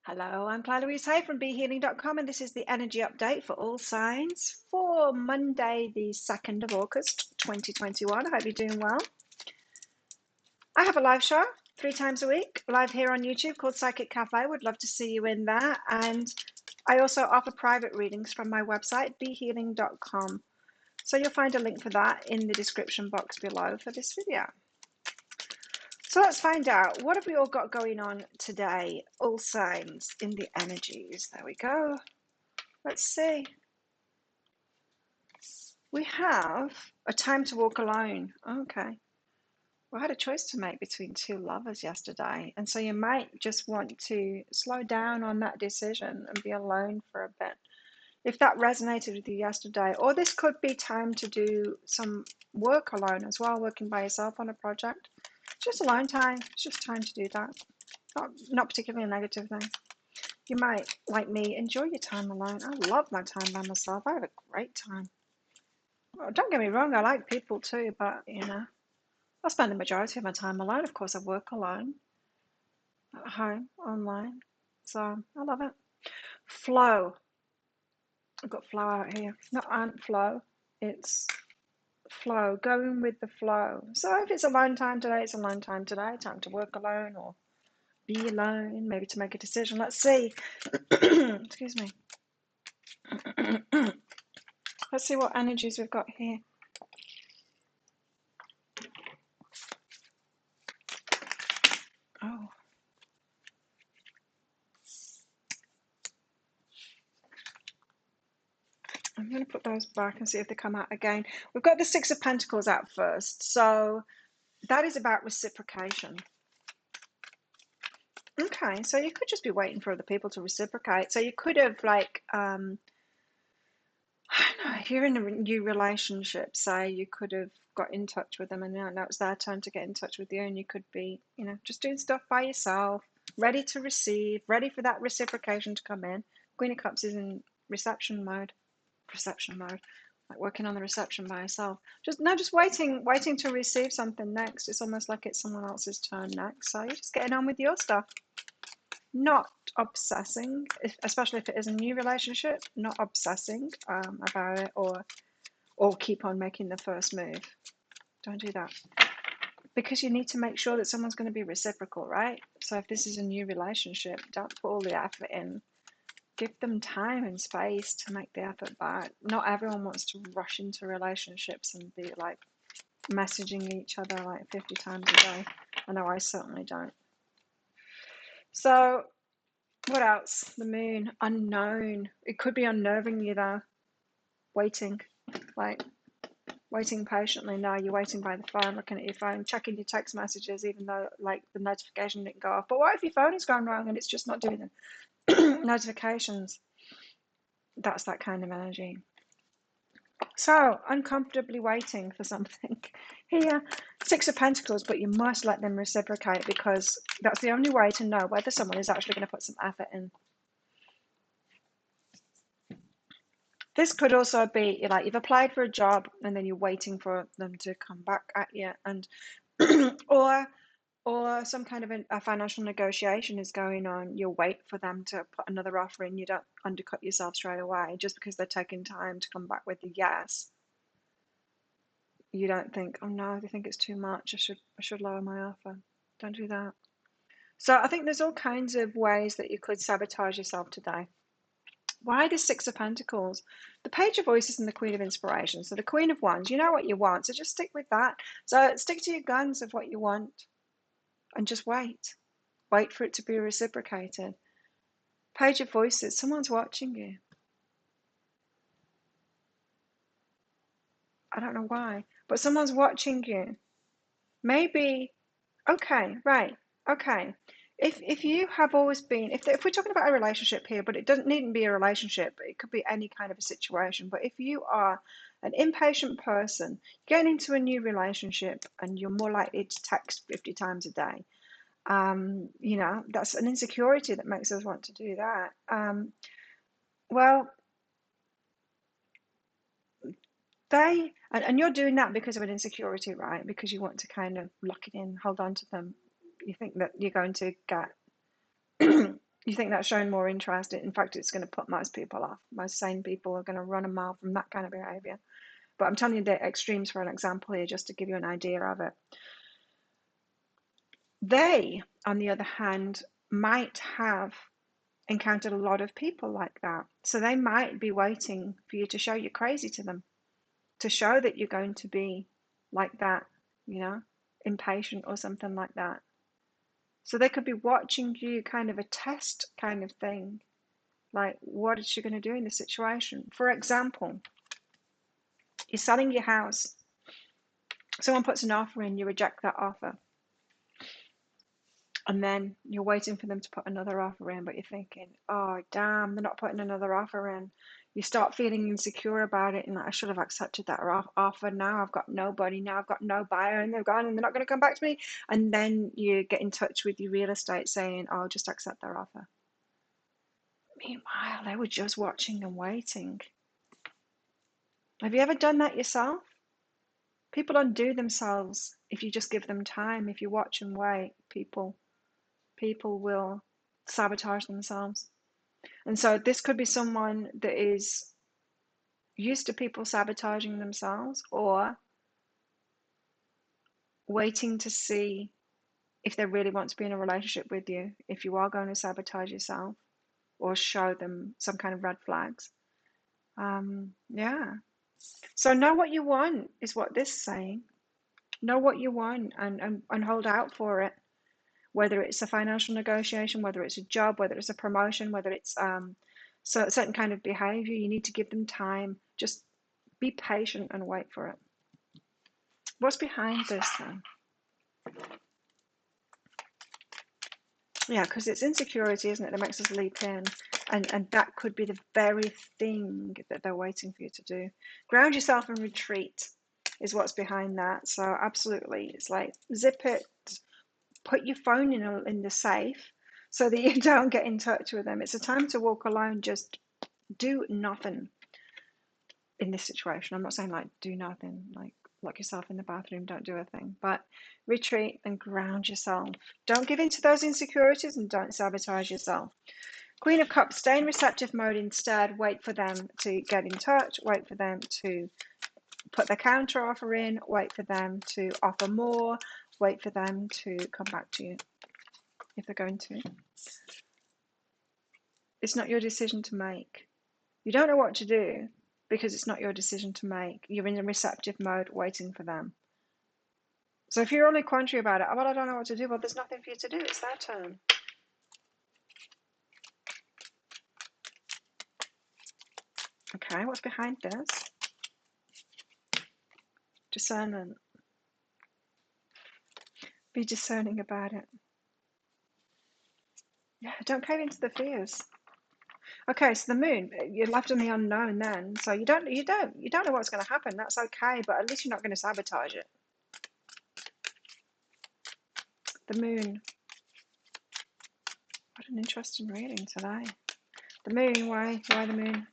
Hello, I'm Claire Louise Hay from BeHealing.com, and this is the energy update for all signs for Monday, the 2nd of August, 2021. I hope you're doing well. I have a live show 3 times a week, live here on YouTube called Psychic Cafe. Would love to see you in there. And I also offer private readings from my website, BeHealing.com. So you'll find a link for that in the description box below for this video. So let's find out, what have we all got going on today? All signs in the energies. There we go. Let's see. We have a time to walk alone. Okay. We had a choice to make between two lovers yesterday. And so you might just want to slow down on that decision and be alone for a bit. If that resonated with you yesterday, or this could be time to do some work alone as well, working by yourself on a project. Just alone time. It's just time to do that. Not particularly a negative thing. You might, like me, enjoy your time alone. I love my time by myself. I have a great time. Well, don't get me wrong, I like people too, but I spend the majority of my time alone. Of course, I work alone at home, online. So I love it. Flow. I've got flow out here. Not ant flow. It's flow. Going with the flow. So if it's alone time today, it's alone time today. Time to work alone or be alone, maybe to make a decision. Let's see. Excuse me. Let's see what energies we've got here. Oh. I'm going to put those back and see if they come out again. We've got the Six of Pentacles out first. So that is about reciprocation. Okay, so you could just be waiting for other people to reciprocate. So you could have I don't know, if you're in a new relationship, say you could have got in touch with them and now it's their turn to get in touch with you, and you could be, just doing stuff by yourself, ready to receive, ready for that reciprocation to come in. Queen of Cups is in reception mode, like working on the reception by yourself. Just waiting to receive something next. It's almost like it's someone else's turn next. So you're just getting on with your stuff. Not obsessing, especially if it is a new relationship, not obsessing about it or keep on making the first move. Don't do that. Because you need to make sure that someone's going to be reciprocal, right? So if this is a new relationship, don't put all the effort in. Give them time and space to make the effort back. Not everyone wants to rush into relationships and be like messaging each other like 50 times a day. I know I certainly don't. So what else? The moon, unknown. It could be unnerving you though. Waiting patiently. No, you're waiting by the phone, looking at your phone, checking your text messages, even though like the notification didn't go off. But what if your phone is going wrong and it's just not doing the notifications? That's that kind of energy. So, uncomfortably waiting for something. Here, Six of Pentacles, but you must let them reciprocate, because that's the only way to know whether someone is actually going to put some effort in. This could also be like you've applied for a job and then you're waiting for them to come back at you, and or some kind of a financial negotiation is going on. You'll wait for them to put another offer in. You don't undercut yourself straight away just because they're taking time to come back with a yes. You don't think, oh no, they think it's too much, I should lower my offer. Don't do that. So I think there's all kinds of ways that you could sabotage yourself today. Why the Six of Pentacles? The Page of Voices and the Queen of Inspiration. So the Queen of Wands, you know what you want, so just stick with that. So stick to your guns of what you want and just wait. Wait for it to be reciprocated. Page of Voices, someone's watching you. I don't know why, but someone's watching you. Maybe, okay, right, okay. If you have always been, if we're talking about a relationship here, but it doesn't need to be a relationship, it could be any kind of a situation. But if you are an impatient person, getting into a new relationship and you're more likely to text 50 times a day, that's an insecurity that makes us want to do that. Well, and you're doing that because of an insecurity, right? Because you want to kind of lock it in, hold on to them. You think that you're going to get You think that's showing more interest. In fact, it's going to put most people off. Most sane people are going to run a mile from that kind of behavior. But I'm telling you the extremes for an example here, just to give you an idea of it. They, on the other hand, might have encountered a lot of people like that. So they might be waiting for you to show you're crazy to them, to show that you're going to be like that, impatient or something like that. So they could be watching you, kind of a test kind of thing. Like, what is she going to do in this situation? For example, you're selling your house. Someone puts an offer in, you reject that offer. And then you're waiting for them to put another offer in, but you're thinking, oh, damn, they're not putting another offer in. You start feeling insecure about it, and like, I should have accepted that offer. Now I've got nobody. Now I've got no buyer, and they're gone, and they're not going to come back to me. And then you get in touch with your real estate saying, oh, just accept their offer. Meanwhile, they were just watching and waiting. Have you ever done that yourself? People undo themselves if you just give them time. If you watch and wait, people will sabotage themselves. And so this could be someone that is used to people sabotaging themselves, or waiting to see if they really want to be in a relationship with you, if you are going to sabotage yourself or show them some kind of red flags. Yeah. So know what you want is what this is saying. Know what you want and hold out for it. Whether it's a financial negotiation, whether it's a job, whether it's a promotion, whether it's so a certain kind of behavior, you need to give them time. Just be patient and wait for it. What's behind this then? Yeah, because it's insecurity, isn't it, that makes us leap in. And that could be the very thing that they're waiting for you to do. Ground yourself and retreat is what's behind that. So absolutely, it's like zip it, put your phone in the safe so that you don't get in touch with them. It's a time to walk alone. Just do nothing in this situation. I'm not saying like do nothing, like lock yourself in the bathroom, don't do a thing, but retreat and ground yourself. Don't give in to those insecurities and don't sabotage yourself. Queen of Cups, stay in receptive mode instead. Wait for them to get in touch. Wait for them to put their counter offer in. Wait for them to offer more. Wait for them to come back to you if they're going to. It's not your decision to make. You don't know what to do because it's not your decision to make. You're in a receptive mode waiting for them. So if you're only quandary about it, well, I don't know what to do. Well, there's nothing for you to do. It's their turn. Okay, what's behind this? Discernment. Be discerning about it. Yeah, don't cave into the fears. Okay, so the moon, you're left in the unknown then. So you don't know what's going to happen. That's okay, but at least you're not going to sabotage it. The moon. What an interesting reading today. The moon, why the moon?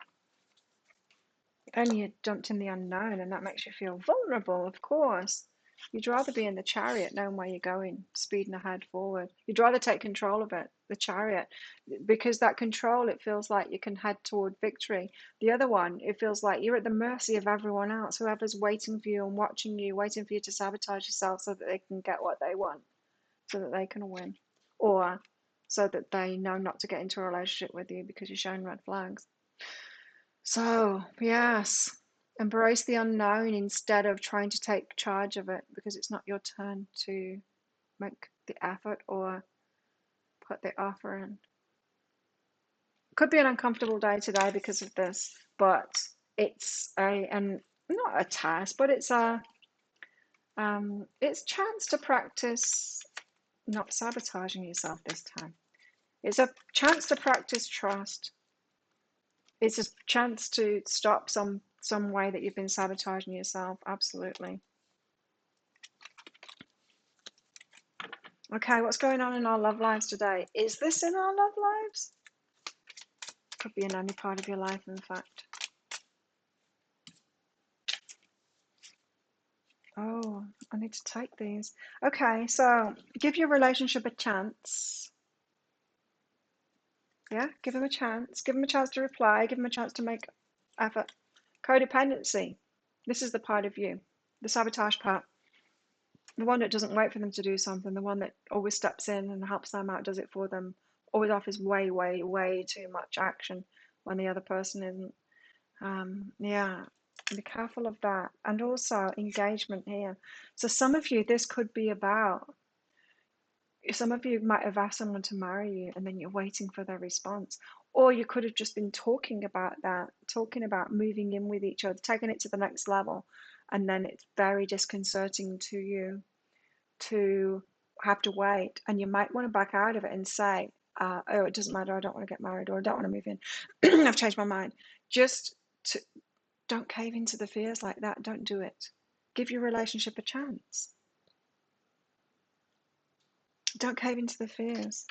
And you're dumped in the unknown, and that makes you feel vulnerable, of course. You'd rather be in the chariot knowing where you're going, speeding ahead forward. You'd rather take control of it, the chariot, because that control, it feels like you can head toward victory. The other one, it feels like you're at the mercy of everyone else, whoever's waiting for you and watching you, waiting for you to sabotage yourself so that they can get what they want, so that they can win, or so that they know not to get into a relationship with you because you're showing red flags. So, yes, embrace the unknown instead of trying to take charge of it, because it's not your turn to make the effort or put the offer in. Could be an uncomfortable day today because of this, but it's and not a test, but it's chance to practice not sabotaging yourself this time. It's a chance to practice trust. It's a chance to stop some way that you've been sabotaging yourself. Absolutely. Okay, what's going on in our love lives today? Is this in our love lives? Could be in any part of your life, in fact. Oh, I need to take these. Okay, so give your relationship a chance. Yeah, give them a chance. Give them a chance to reply. Give them a chance to make effort. Codependency. This is the part of you, the sabotage part. The one that doesn't wait for them to do something, the one that always steps in and helps them out, does it for them, always offers way, way, way too much action when the other person isn't. Yeah, be careful of that. And also engagement here. So some of you, this could be about, some of you might have asked someone to marry you and then you're waiting for their response. Or you could have just been talking about that, talking about moving in with each other, taking it to the next level. And then it's very disconcerting to you to have to wait. And you might want to back out of it and say, oh, it doesn't matter, I don't want to get married, or I don't want to move in. I've changed my mind. Just to, don't cave into the fears like that. Don't do it. Give your relationship a chance. Don't cave into the fears.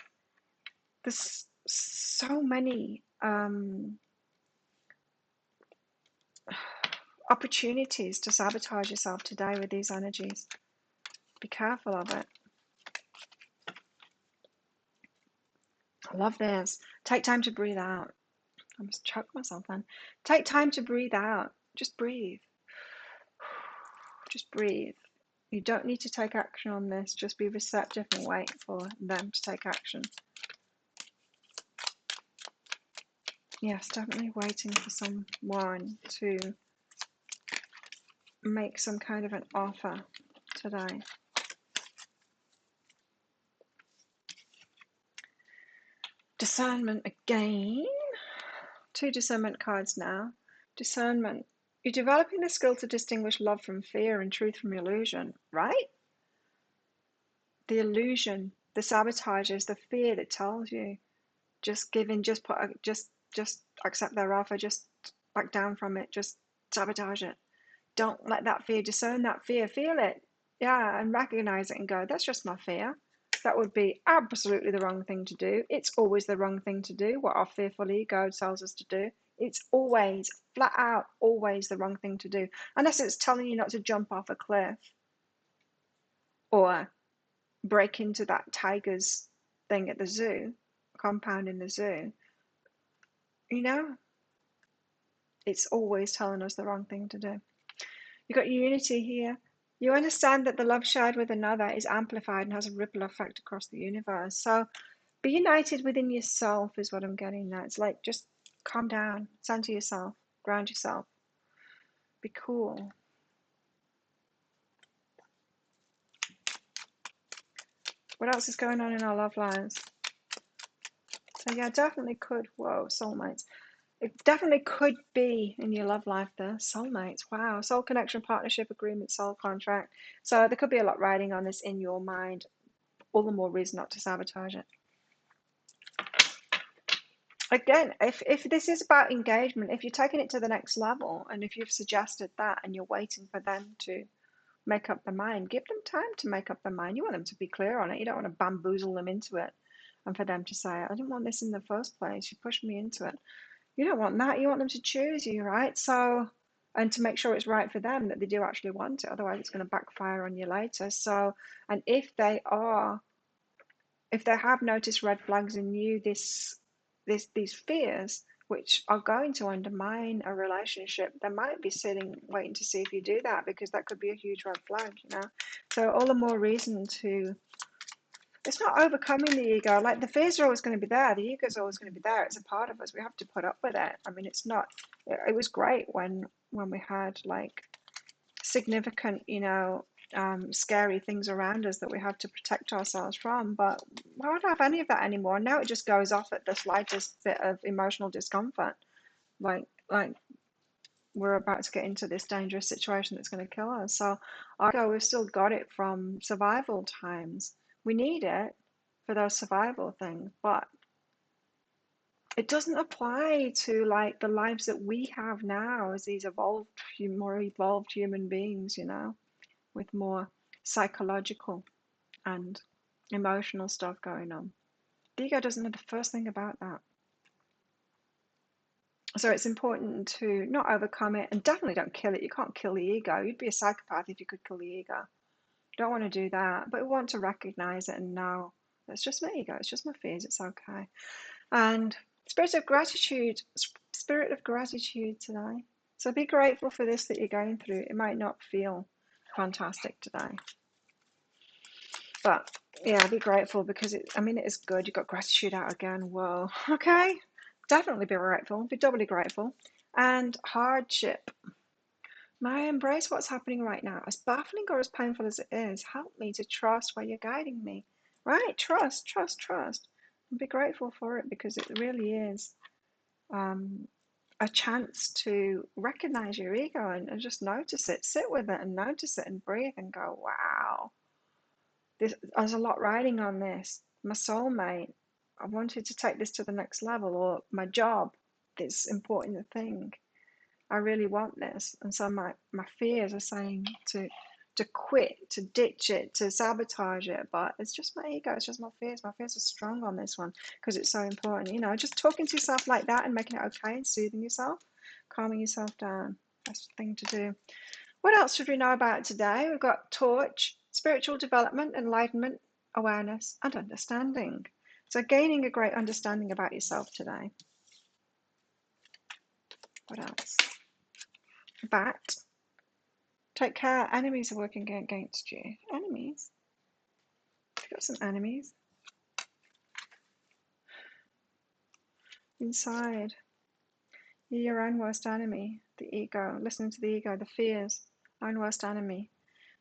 There's so many opportunities to sabotage yourself today with these energies. Be careful of it. I love this. Take time to breathe out. I must choke myself then. Take time to breathe out. Just breathe. Just breathe. You don't need to take action on this. Just be receptive and wait for them to take action. Yes, definitely waiting for someone to make some kind of an offer today. Discernment again. 2 discernment cards now. Discernment. You're developing the skill to distinguish love from fear and truth from illusion, right? The illusion, the sabotage is the fear that tells you just give in, just accept their offer, just back down from it, just sabotage it. Don't let that fear, discern that fear, feel it, yeah, and recognize it and go, that's just my fear. That would be absolutely the wrong thing to do. It's always the wrong thing to do, what our fearful ego tells us to do. It's always, flat out, always the wrong thing to do. Unless it's telling you not to jump off a cliff or break into that tiger's thing at the zoo, compound in the zoo. You know, it's always telling us the wrong thing to do. You've got unity here. You understand that the love shared with another is amplified and has a ripple effect across the universe. So be united within yourself is what I'm getting at. It's like just calm down, center yourself, ground yourself, be cool. What else is going on in our love lives? So yeah, definitely could, whoa, soulmates. It definitely could be in your love life there. Soulmates, wow. Soul connection, partnership, agreement, soul contract. So there could be a lot riding on this in your mind. All the more reason not to sabotage it. Again, if this is about engagement, if you're taking it to the next level, and if you've suggested that and you're waiting for them to make up their mind, give them time to make up their mind. You want them to be clear on it. You don't want to bamboozle them into it and for them to say, I didn't want this in the first place. You pushed me into it. You don't want that. You want them to choose you, right? So, and to make sure it's right for them, that they do actually want it. Otherwise, it's going to backfire on you later. So, and if they have noticed red flags in you, these fears, which are going to undermine a relationship, they might be sitting waiting to see if you do that, because that could be a huge red flag, you know. So all the more reason to, it's not overcoming the ego. Like, the fears are always going to be there, the ego is always going to be there, it's a part of us, we have to put up with it. I mean, it's not, it was great when we had like significant, you know, scary things around us that we had to protect ourselves from, but we don't have any of that anymore. Now it just goes off at the slightest bit of emotional discomfort, like we're about to get into this dangerous situation that's going to kill us. So our ego, we've still got it from survival times. We need it for those survival things, but it doesn't apply to like the lives that we have now as these more evolved human beings, you know, with more psychological and emotional stuff going on. The ego doesn't know the first thing about that. So it's important to not overcome it, and definitely don't kill it. You can't kill the ego. You'd be a psychopath if you could kill the ego. Don't want to do that, but we want to recognize it and know it's just my ego, it's just my fears, it's okay. And Spirit of gratitude today. So be grateful for this that you're going through. It might not feel fantastic today, but yeah, be grateful because it is good. You've got gratitude out again. Whoa. Okay. Definitely be grateful. Be doubly grateful. And hardship. May I embrace what's happening right now? As baffling or as painful as it is, help me to trust where you're guiding me. Right? Trust, trust, trust. And be grateful for it because it really is a chance to recognize your ego and just notice it, sit with it and notice it and breathe and go, wow, there's a lot riding on this. My soulmate, I wanted to take this to the next level, or my job, this important thing. I really want this. And so my fears are saying to quit, to ditch it, to sabotage it. But it's just my ego, it's just my fears. My fears are strong on this one because it's so important. Just talking to yourself like that and making it okay and soothing yourself, calming yourself down. That's the thing to do. What else should we know about today? We've got torch, spiritual development, enlightenment, awareness, and understanding. So gaining a great understanding about yourself today. What else? Bat. Take care, enemies are working against you. Enemies? You've got some enemies. Inside. You're your own worst enemy. The ego. Listening to the ego, the fears. Own worst enemy.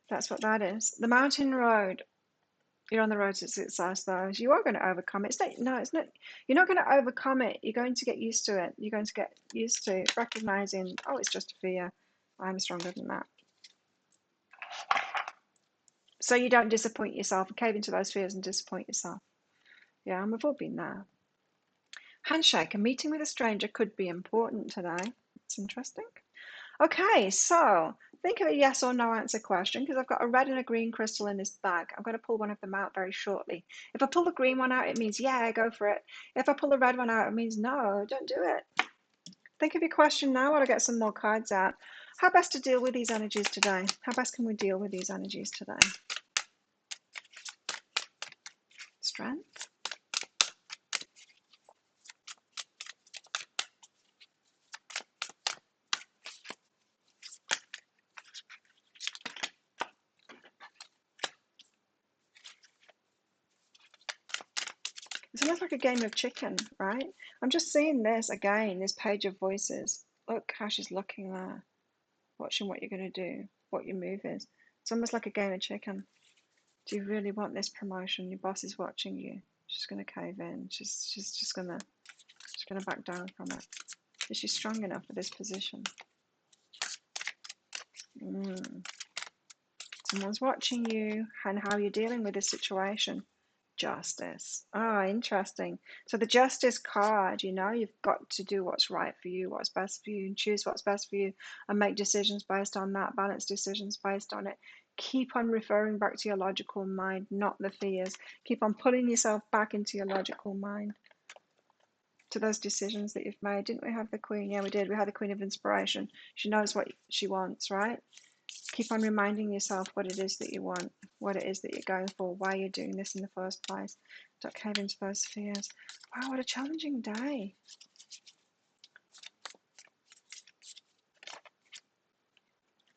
That's what that is. The mountain road. You're on the road to success, though. You are going to overcome it. It's not. You're not going to overcome it. You're going to get used to it. You're going to get used to recognizing, oh, it's just a fear. I'm stronger than that. So you don't disappoint yourself and cave into those fears and disappoint yourself. Yeah, and we've all been there. Handshake. A meeting with a stranger could be important today. It's interesting. Okay, so think of a yes or no answer question because I've got a red and a green crystal in this bag. I'm going to pull one of them out very shortly. If I pull the green one out, it means yeah, go for it. If I pull the red one out, it means no, don't do it. Think of your question now while I get some more cards out. How best to deal with these energies today? How best can we deal with these energies today? Strength. It's almost like a game of chicken, right? I'm just seeing this again, this page of voices. Look how she's looking there, watching what you're going to do, what your move is. It's almost like a game of chicken. Do you really want this promotion? Your boss is watching you. She's going to cave in. She's just going to back down from it. Is she strong enough for this position? Someone's watching you and how you're dealing with this situation. Justice. Oh, interesting. So the justice card, you've got to do what's right for you, what's best for you, and choose what's best for you and make decisions based on that, balance decisions based on it. Keep on referring back to your logical mind, not the fears. Keep on pulling yourself back into your logical mind to those decisions that you've made. Didn't we have the Queen? Yeah, we did. We had the Queen of Inspiration. She knows what she wants, right? Keep on reminding yourself what it is that you want, what it is that you're going for, why you're doing this in the first place. Don't cave into those fears. Wow, what a challenging day.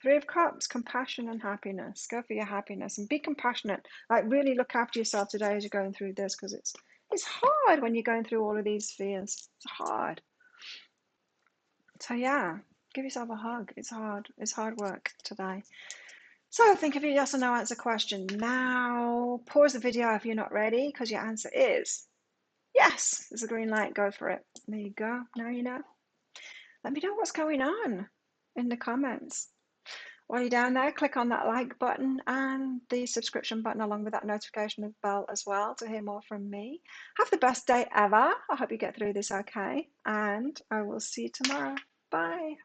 Three of Cups, compassion and happiness. Go for your happiness and be compassionate. Like really look after yourself today as you're going through this because it's hard when you're going through all of these fears. It's hard. So yeah, give yourself a hug. It's hard. It's hard work today. So think of your yes or no answer question now. Pause the video if you're not ready because your answer is yes. There's a green light. Go for it. There you go. Now you know. Let me know what's going on in the comments. While you're down there, click on that like button and the subscription button along with that notification bell as well to hear more from me. Have the best day ever. I hope you get through this okay. And I will see you tomorrow. Bye.